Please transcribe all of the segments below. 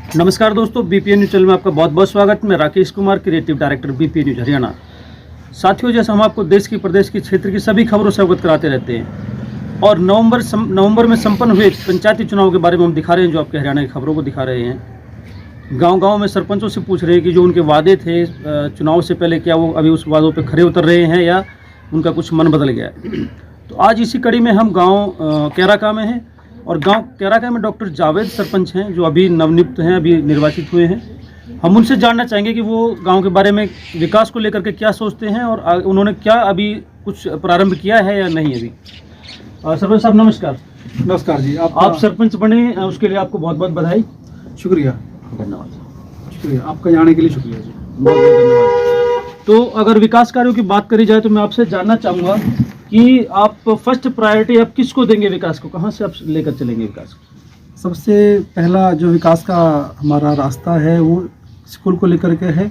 नमस्कार दोस्तों, BPN news channel में आपका बहुत बहुत स्वागत। मैं Rakesh Kumar, creative director BPN news Haryana. साथियों, जैसे हम आपको देश की, प्रदेश की, क्षेत्र की सभी खबरों से अवगत कराते रहते हैं और नवंबर में संपन्न हुए पंचायती चुनाव के बारे में हम दिखा रहे हैं, जो आपके हरियाणा की खबरों को दिखा रहे हैं। गांव-गांव में सरपंचों से पूछ रहे हैं कि जो उनके वादे थे चुनाव से पहले, क्या वो अभी उस वादों पर खरे उतर रहे हैं या उनका कुछ मन बदल गया है। तो आज इसी कड़ी में हम गाँव कैराका में हैं और गांव कैराका में डॉक्टर जावेद सरपंच हैं, जो अभी नवनियुक्त हैं, अभी निर्वाचित हुए हैं। हम उनसे जानना चाहेंगे कि वो गांव के बारे में, विकास को लेकर के क्या सोचते हैं और उन्होंने क्या अभी कुछ प्रारंभ किया है या नहीं अभी। सरपंच साहब नमस्कार। नमस्कार जी। आप सरपंच बने, उसके लिए आपको बहुत बहुत बधाई। शुक्रिया, धन्यवाद। शुक्रिया आपका यहाँ आने के लिए शुक्रिया जी। बहुत बहुत धन्यवाद। तो अगर विकास कार्यों की बात करी जाए तो मैं आपसे जानना चाहूँगा कि आप फर्स्ट प्रायोरिटी आप किसको देंगे विकास को, कहाँ से आप लेकर चलेंगे विकास को? सबसे पहला जो विकास का हमारा रास्ता है वो स्कूल को लेकर के है।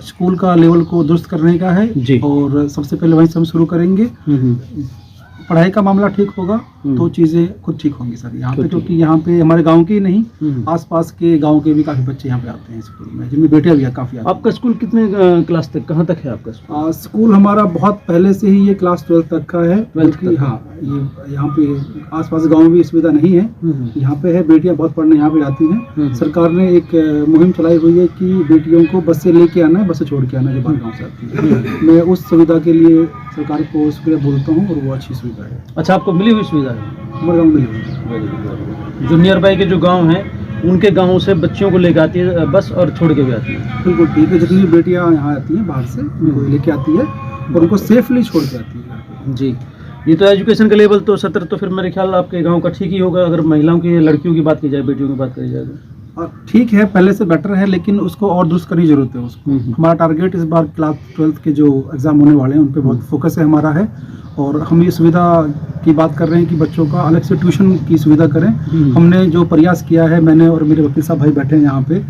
स्कूल का लेवल को दुरुस्त करने का है जी। और सबसे पहले वहीं से हम शुरू करेंगे। पढ़ाई का मामला ठीक होगा तो चीज़ें खुद ठीक होंगी सर यहाँ पे, क्योंकि यहाँ पे हमारे गांव के ही नहीं, आसपास के गांव के भी काफ़ी बच्चे यहाँ पे आते हैं स्कूल में, जिनमें बेटियां भी काफ़ी आती हैं। आपका स्कूल कितने क्लास तक, कहाँ तक है आपका स्कूल? स्कूल हमारा बहुत पहले से ही ये क्लास 12 तक का है, क्योंकि हाँ ये यहाँ पे आसपास गाँव में भी सुविधा नहीं है। यहाँ पे है, बेटियाँ बहुत पढ़ने यहाँ पे आती हैं। सरकार ने एक मुहिम चलाई हुई है कि बेटियों को बस से लेके आना है, बस से छोड़ के आना है जो बाहर गाँव से आती है। मैं उस सुविधा के लिए सरकार को शुक्रिया बोलता हूँ और वो अच्छी सुविधा है। अच्छा, आपको मिली हुई सुविधा है? हमारे गाँव में मिली हुई। जो नियर बाई के जो गांव हैं, उनके गांवों से बच्चियों को लेकर आती है बस और छोड़ के भी आती है? बिल्कुल ठीक है। जितनी बेटियाँ यहाँ आती हैं बाहर से, उनको लेके आती है और उनको सेफली छोड़ के आती है जी। ये तो एजुकेशन का लेवल तो सत्र तो फिर मेरे ख्याल आपके गांव का ठीक ही होगा, अगर महिलाओं की, लड़कियों की बात की जाए, बेटियों की बात करी जाए तो। ठीक है, पहले से बेटर है, लेकिन उसको और दुरुस्त करने की जरूरत है उसको। हमारा टारगेट इस बार क्लास 12 के जो एग्ज़ाम होने वाले हैं उन पे बहुत फोकस है हमारा है, और हम ये सुविधा की बात कर रहे हैं कि बच्चों का अलग से ट्यूशन की सुविधा करें। हमने जो प्रयास किया है, मैंने और मेरे वकील साहब भाई बैठे हैं यहाँ पे,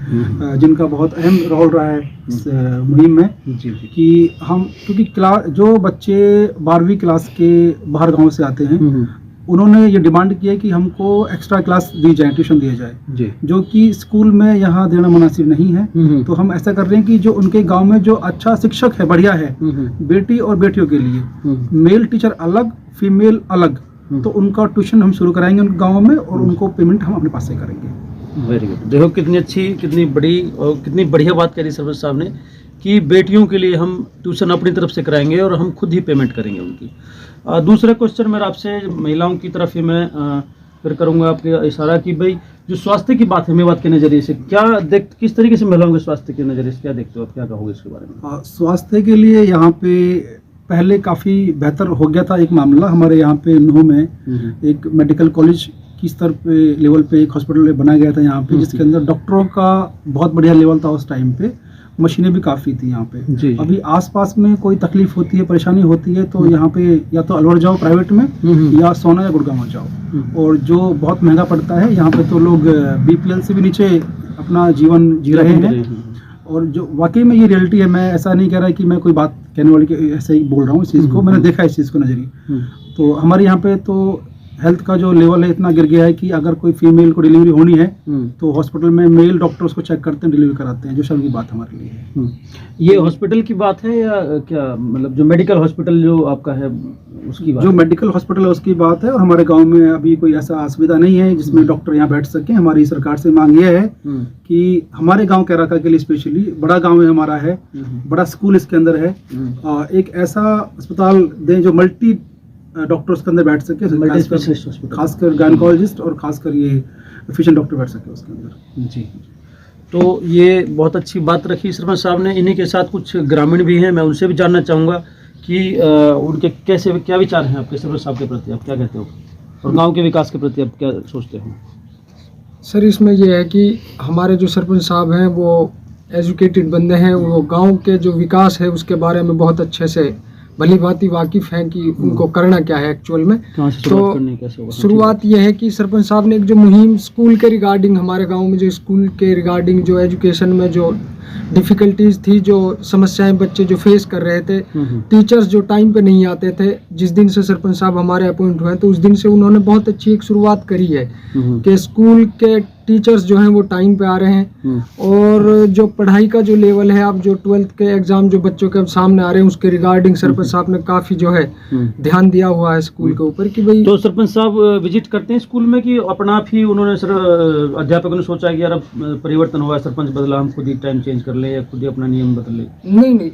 जिनका बहुत अहम रोल रहा है इस मुहिम में, कि हम, क्योंकि जो बच्चे 12वीं क्लास के बाहर गाँव से आते हैं, उन्होंने ये डिमांड की है कि हमको एक्स्ट्रा क्लास दी जाए, ट्यूशन दिया जाए जी, जो कि स्कूल में यहाँ देना मुनासिब नहीं है। तो हम ऐसा कर रहे हैं कि जो उनके गांव में जो अच्छा शिक्षक है, बढ़िया है, बेटी और बेटियों के लिए मेल टीचर अलग, फीमेल अलग, तो उनका ट्यूशन हम शुरू कराएंगे उनके गाँव में और उनको पेमेंट हम अपने पास से करेंगे। Very good. देखो कितनी अच्छी, कितनी बड़ी और कितनी बढ़िया बात करी सरपंच साहब ने कि बेटियों के लिए हम ट्यूशन अपनी तरफ से कराएंगे और हम खुद ही पेमेंट करेंगे उनकी। दूसरा क्वेश्चन मेरा आपसे महिलाओं की तरफ ही मैं फिर करूंगा आपके इशारा कि भाई जो स्वास्थ्य की बात है, मेवात के नज़रिए से क्या किस तरीके से महिलाओं के स्वास्थ्य के नज़रिए से क्या देखते हो आप, क्या कहोगे इसके बारे में? स्वास्थ्य के लिए यहाँ पे पहले काफ़ी बेहतर हो गया था एक मामला। हमारे यहाँ पे नूह में एक मेडिकल कॉलेज की स्तर पे, लेवल पे एक हॉस्पिटल बनाया गया था यहाँ पे, जिसके अंदर डॉक्टरों का बहुत बढ़िया लेवल था उस टाइम पे, मशीनें भी काफ़ी थी यहाँ पे। अभी आसपास में कोई तकलीफ होती है, परेशानी होती है, तो यहाँ पे या तो अलवर जाओ प्राइवेट में, या सोना या गुड़गांव जाओ, और जो बहुत महंगा पड़ता है। यहाँ पे तो लोग बीपीएल से भी नीचे अपना जीवन जी रहे हैं, और जो वाकई में ये रियलिटी है। मैं ऐसा नहीं कह रहा कि मैं कोई बात कहने वाली के ऐसे ही बोल रहा हूँ इस चीज़ को, मैंने देखा इस चीज़ को नज़रिए। तो हमारे यहाँ पे तो हेल्थ का जो लेवल है इतना गिर गया है कि अगर कोई फीमेल को डिलीवरी होनी है तो हॉस्पिटल में मेल डॉक्टर उसको चेक करते हैं, डिलीवरी कराते हैं, जो शर्म की बात हमारे लिए है। ये हॉस्पिटल की बात है या क्या, मतलब जो मेडिकल हॉस्पिटल जो आपका है उसकी बात? जो मेडिकल हॉस्पिटल है उसकी बात है, और हमारे गांव में अभी कोई ऐसा सुविधा नहीं है जिसमें डॉक्टर यहाँ बैठ सके। हमारी सरकार से मांग ये है कि हमारे गाँव कैराका के लिए स्पेशली, बड़ा गाँव है हमारा है, बड़ा स्कूल इसके अंदर है, एक ऐसा अस्पताल दें जो मल्टी डॉक्टर उसके अंदर बैठ सके, खासकर गायनकोलॉजिस्ट और खासकर ये फिजिशियन डॉक्टर बैठ सके उसके अंदर जी। तो ये बहुत अच्छी बात रखी सरपंच साहब ने। इन्हीं के साथ कुछ ग्रामीण भी हैं, मैं उनसे भी जानना चाहूँगा कि उनके क्या विचार हैं आपके सरपंच साहब के प्रति, आप क्या कहते हो, और गाँव के विकास के प्रति आप क्या सोचते हो? सर, इसमें यह है कि हमारे जो सरपंच साहब हैं वो एजुकेटेड बंदे हैं, वो गाँव के जो विकास है उसके बारे में बहुत अच्छे से भली भांति वाकिफ हैं कि उनको करना क्या है एक्चुअल में। तो शुरुआत यह है कि सरपंच साहब ने एक जो मुहिम स्कूल के रिगार्डिंग, हमारे गांव में जो स्कूल के रिगार्डिंग जो एजुकेशन में जो डिफ़िकल्टीज थी, जो समस्याएं बच्चे जो फेस कर रहे थे, टीचर्स जो टाइम पे नहीं आते थे, जिस दिन से सरपंच साहब हमारे अपॉइंट हुए तो उस दिन से उन्होंने बहुत अच्छी एक शुरुआत करी है कि स्कूल के टीचर्स जो हैं वो टाइम पे आ रहे हैं, और जो पढ़ाई का जो लेवल है, अब जो 12th के एग्जाम जो बच्चों के अब सामने आ रहे हैं उसके रिगार्डिंग सरपंच साहब ने काफ़ी जो है ध्यान दिया हुआ है स्कूल के ऊपर कि भाई। तो सरपंच साहब विजिट करते हैं स्कूल में कि अपना आप ही उन्होंने सर अध्यापकों ने सोचा कि यार अब परिवर्तन हुआ, सरपंच बदला, हम खुद ही टाइम चेंज कर ले या खुद ही अपना नियम बदल ले? नहीं,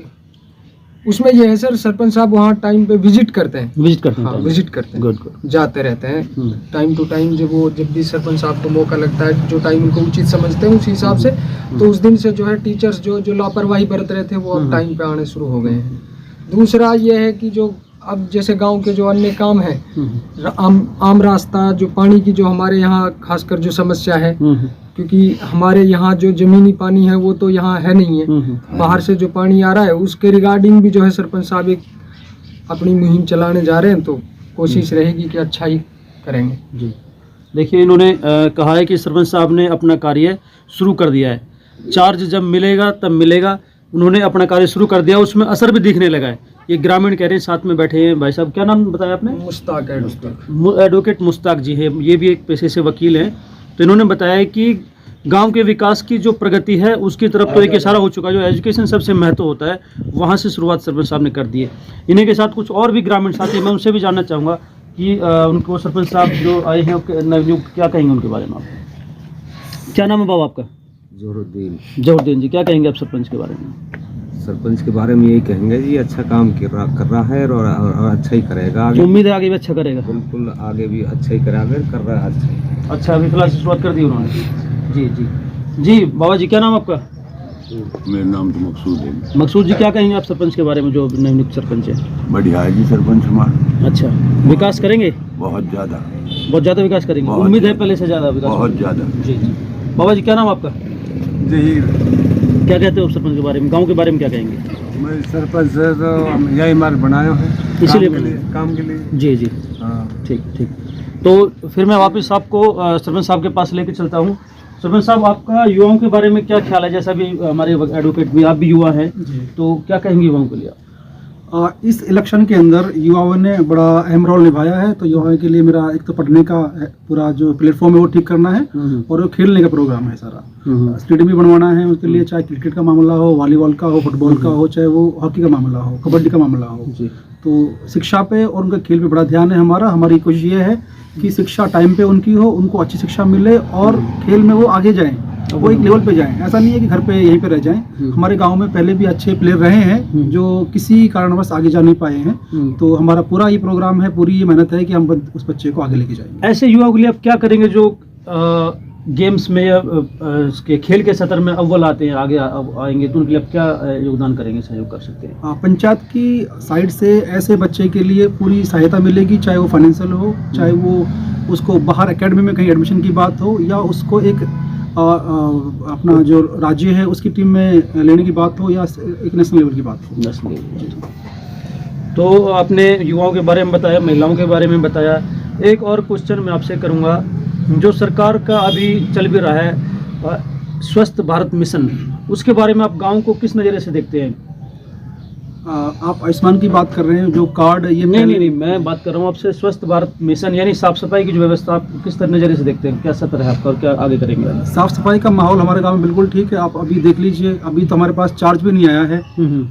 उसमें ये है सर, सरपंच साहब वहाँ टाइम पे विजिट करते हैं। विजिट करते हैं? हाँ, विजिट करते हैं, गुड। जाते रहते हैं टाइम टू टाइम। जब भी सरपंच साहब को मौका लगता है, जो टाइम उनको उचित समझते हैं उस हिसाब से, तो उस दिन से जो है टीचर्स जो लापरवाही बरत रहे थे वो अब टाइम पे आने शुरू हो गए हैं। दूसरा ये है कि जो अब जैसे गांव के जो अन्य काम है, आम रास्ता, जो पानी की जो हमारे यहाँ खासकर जो समस्या है, क्योंकि हमारे यहाँ जो जमीनी पानी है वो तो यहाँ है नहीं है, बाहर से जो पानी आ रहा है उसके रिगार्डिंग भी जो है सरपंच साहब एक अपनी मुहिम चलाने जा रहे हैं, तो कोशिश रहेगी कि अच्छा ही करेंगे। जी, देखिए इन्होंने कहा है कि सरपंच साहब ने अपना कार्य शुरू कर दिया है, चार्ज जब मिलेगा तब मिलेगा। उन्होंने अपना कार्य शुरू कर दिया, उसमें असर भी दिखने लगा है। ये ग्रामीण कह रहे हैं, साथ में बैठे हैं भाई साहब, क्या नाम बताया आपने? मुश्ताक एडवोकेट मुश्ताक जी है, ये भी एक पेशे से वकील हैं। तो इन्होंने बताया कि गांव के विकास की जो प्रगति है उसकी तरफ तो एक इशारा हो चुका है। जो एजुकेशन सबसे महत्व होता है वहाँ से शुरुआत सरपंच साहब ने कर दी है। इन्हीं के साथ कुछ और भी ग्रामीण साथी, मैं उनसे भी जानना चाहूँगा कि उनको सरपंच साहब जो आए हैं नवनियुक्त, क्या कहेंगे उनके बारे में आप? क्या नाम है बाबा आपका? जहुरुद्दीन जी, क्या कहेंगे आप सरपंच के बारे में? सरपंच के बारे में यही कहेंगे जी, अच्छा काम कर रहा है और अच्छा ही करेगा आगे। उम्मीद है आगे भी अच्छा करेगा? बिल्कुल, आगे भी अच्छा ही करेगा, कर रहा है अच्छा ही। अच्छा, अभी फिलहाल से शुरुआत कर दी उन्होंने। जी बाबा जी, क्या नाम आपका? मेरा नाम तो मकसूद है। मकसूद जी, क्या कहेंगे आप सरपंच के बारे में जो नवनियुक्त सरपंच है? बढ़िया है जी सरपंच हमारा। अच्छा, विकास करेंगे? बहुत ज़्यादा विकास करेंगे, उम्मीद है पहले से ज़्यादा विकास? बहुत ज़्यादा। जी। बाबा जी, क्या नाम आपका? जी, क्या कहते हो सरपंच के बारे में, गांव के बारे में क्या कहेंगे? मैं सरपंच है तो यही मार्ग बनाया है इसीलिए काम के लिए। जी। हाँ, ठीक। तो फिर मैं वापस आपको सरपंच साहब के पास लेके चलता हूँ। सरपंच साहब, आपका युवाओं के बारे में क्या ख्याल है? जैसा भी हमारे एडवोकेट भी, आप भी युवा हैं, तो क्या कहेंगे युवाओं के लिए? इस इलेक्शन के अंदर युवाओं ने बड़ा अहम रोल निभाया है। तो युवाओं के लिए मेरा एक तो पढ़ने का पूरा जो प्लेटफॉर्म है वो ठीक करना है, और खेलने का प्रोग्राम है सारा। स्टेडियम भी बनवाना है उसके लिए, चाहे क्रिकेट का मामला हो, वॉलीबॉल का हो, फुटबॉल का हो, चाहे वो हॉकी का मामला हो, कबड्डी का मामला हो। तो शिक्षा पे और उनका खेल पे बड़ा ध्यान है हमारा। हमारी कोशिश ये है कि शिक्षा टाइम पे उनकी हो, उनको अच्छी शिक्षा मिले और खेल में वो आगे जाएं, वो एक लेवल पे जाएं। ऐसा नहीं है कि घर पे यहीं पे रह जाएं। हमारे गांव में पहले भी अच्छे प्लेयर रहे हैं जो किसी कारणवश आगे जा नहीं पाए हैं। तो हमारा पूरा ये प्रोग्राम है, पूरी ये मेहनत है कि हम उस बच्चे को आगे लेके जाएंगे। ऐसे युवाओं के लिए आप क्या करेंगे जो गेम्स में या इसके खेल के सत्र में अव्वल आते हैं, आगे आएंगे, तो उनके लिए आप क्या योगदान करेंगे, सहयोग कर सकते हैं? पंचायत की साइड से ऐसे बच्चे के लिए पूरी सहायता मिलेगी, चाहे वो फाइनेंशियल हो, चाहे वो उसको बाहर एकेडमी में कहीं एडमिशन की बात हो, या उसको एक अपना जो राज्य है उसकी टीम में लेने की बात हो, या एक नेशनल लेवल की बात हो। National level. तो आपने युवाओं के बारे में बताया, महिलाओं के बारे में बताया। एक और क्वेश्चन मैं आपसे करूँगा, जो सरकार का अभी चल भी रहा है स्वस्थ भारत मिशन, उसके बारे में आप गांव को किस नज़रिए से देखते हैं? आप आयुष्मान की बात कर रहे हैं, जो कार्ड ये नहीं, मैं बात कर रहा हूँ आपसे स्वस्थ भारत मिशन, यानी साफ सफाई की जो व्यवस्था, आप किस तरह नज़रिए से देखते हैं? क्या सत्र है आपका और क्या आगे करेंगे? साफ सफाई का माहौल हमारे गांव में बिल्कुल ठीक है। आप अभी देख लीजिए, अभी तो हमारे पास चार्ज भी नहीं आया है,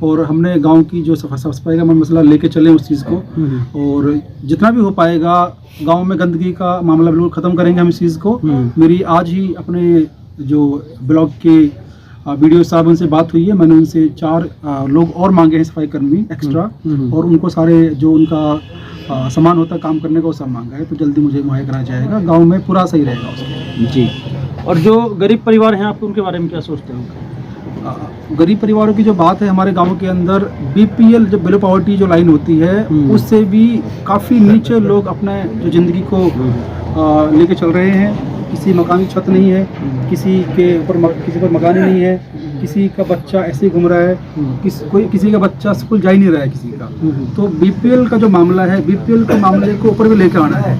और हमने गांव की जो साफ सफाई का मसला लेके चले उस चीज़ को, और जितना भी हो पाएगा गांव में गंदगी का मामला बिल्कुल ख़त्म करेंगे हम इस चीज़ को। मेरी आज ही अपने जो ब्लॉक के वीडियो साहब उनसे बात हुई है, मैंने उनसे 4 लोग और मांगे हैं सफाई कर्मी एक्स्ट्रा, और उनको सारे जो उनका सामान होता है काम करने का वो सब मांगा है, तो जल्दी मुझे मुहैया कराया जाएगा। गांव में पूरा सही रहेगा उसको। जी। और जो गरीब परिवार हैं, आप उनके बारे में क्या सोचते हैं? गरीब परिवारों की जो बात है, हमारे गांव के अंदर BPL जो बिलो पॉवर्टी जो लाइन होती है, उससे भी काफ़ी नीचे लोग अपने जो ज़िंदगी को लेके चल रहे हैं। किसी मकान की छत नहीं है, किसी पर मकान ही नहीं है, किसी का बच्चा ऐसे ही घूम रहा है, किसी का बच्चा स्कूल जा ही नहीं रहा है किसी का। तो BPL का जो मामला है, BPL के मामले को ऊपर भी लेकर आना है।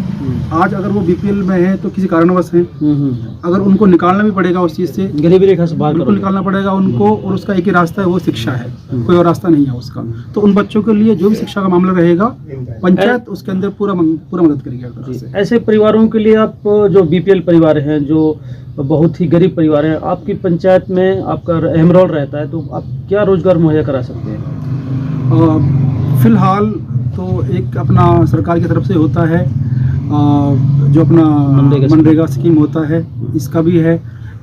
आज अगर वो BPL में है तो किसी कारणवश है, अगर उनको निकालना भी पड़ेगा उस चीज़ से, गरीबी रेखा से बाहर बिल्कुल निकालना पड़ेगा उनको, और उसका एक ही रास्ता है, वो शिक्षा है, कोई और रास्ता नहीं है उसका। तो उन बच्चों के लिए जो भी शिक्षा का मामला रहेगा, पंचायत उसके अंदर पूरा मदद करेगी। ऐसे परिवारों के लिए आप जो BPL परिवार हैं, जो बहुत ही गरीब परिवार हैं, आपकी पंचायत में आपका अहम रोल रहता है, तो आप क्या रोजगार मुहैया करा सकते हैं? फिलहाल तो एक अपना सरकार की तरफ से होता है जो अपना मनरेगा स्कीम होता है, इसका भी है।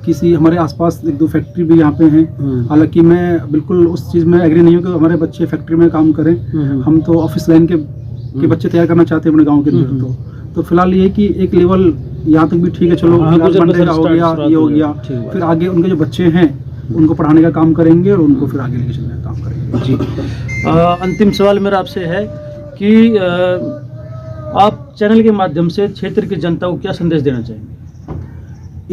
किसी हमारे आसपास 1-2 फैक्ट्री भी यहाँ पे हैं। हालांकि मैं बिल्कुल उस चीज़ में एग्री नहीं हूँ कि हमारे बच्चे फैक्ट्री में काम करें। हम तो ऑफिस लाइन के बच्चे तैयार करना चाहते हैं अपने गांव के अंदर। तो फिलहाल ये कि एक लेवल यहाँ तक भी ठीक है, चलो मनरेगा हो गया, ये हो गया, फिर आगे उनके जो बच्चे हैं उनको पढ़ाने का काम करेंगे और उनको फिर आगे लेके चलने का काम करेंगे। जी। अंतिम सवाल मेरा आपसे है कि आप चैनल के माध्यम से क्षेत्र की जनता को क्या संदेश देना चाहेंगे?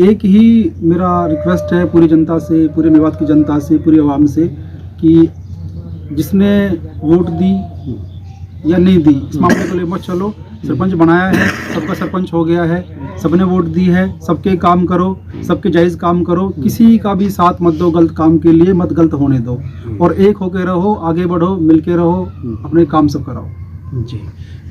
एक ही मेरा रिक्वेस्ट है पूरी जनता से, पूरे मेवात की जनता से, पूरी आवाम से, कि जिसने वोट दी या नहीं दी इस मामले को ले मत चलो। सरपंच बनाया है, सबका सरपंच हो गया है, सबने वोट दी है, सबके काम करो, सबके जायज़ काम करो, किसी का भी साथ मत दो गलत काम के लिए, मत गलत होने दो, और एक होके रहो, आगे बढ़ो, मिलके रहो, अपने काम सब कराओ। जी,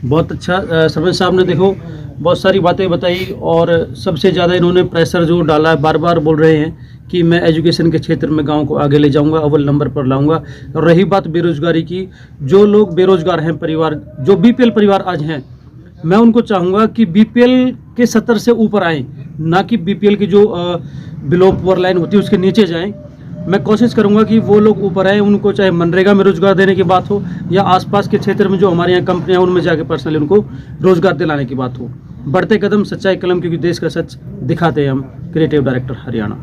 बहुत अच्छा। सरपंच साहब ने देखो बहुत सारी बातें बताई, और सबसे ज़्यादा इन्होंने प्रेशर जो डाला है, बार बार बोल रहे हैं कि मैं एजुकेशन के क्षेत्र में गांव को आगे ले जाऊंगा, अव्वल नंबर पर लाऊंगा। और रही बात बेरोजगारी की, जो लोग बेरोजगार हैं परिवार, जो बीपीएल परिवार आज हैं, मैं उनको चाहूँगा कि बीपीएल के स्तर से ऊपर आएँ, ना कि बीपीएल की जो बिलो पुअर लाइन होती है उसके नीचे जाएँ। मैं कोशिश करूंगा कि वो लोग ऊपर आए, उनको चाहे मनरेगा में रोजगार देने की बात हो या आसपास के क्षेत्र में जो हमारे यहाँ कंपनियां उनमें जाके पर्सनली उनको रोजगार दिलाने की बात हो। बढ़ते कदम, सच्चाई कलम, क्योंकि देश का सच दिखाते हैं हम। Creative director, Haryana.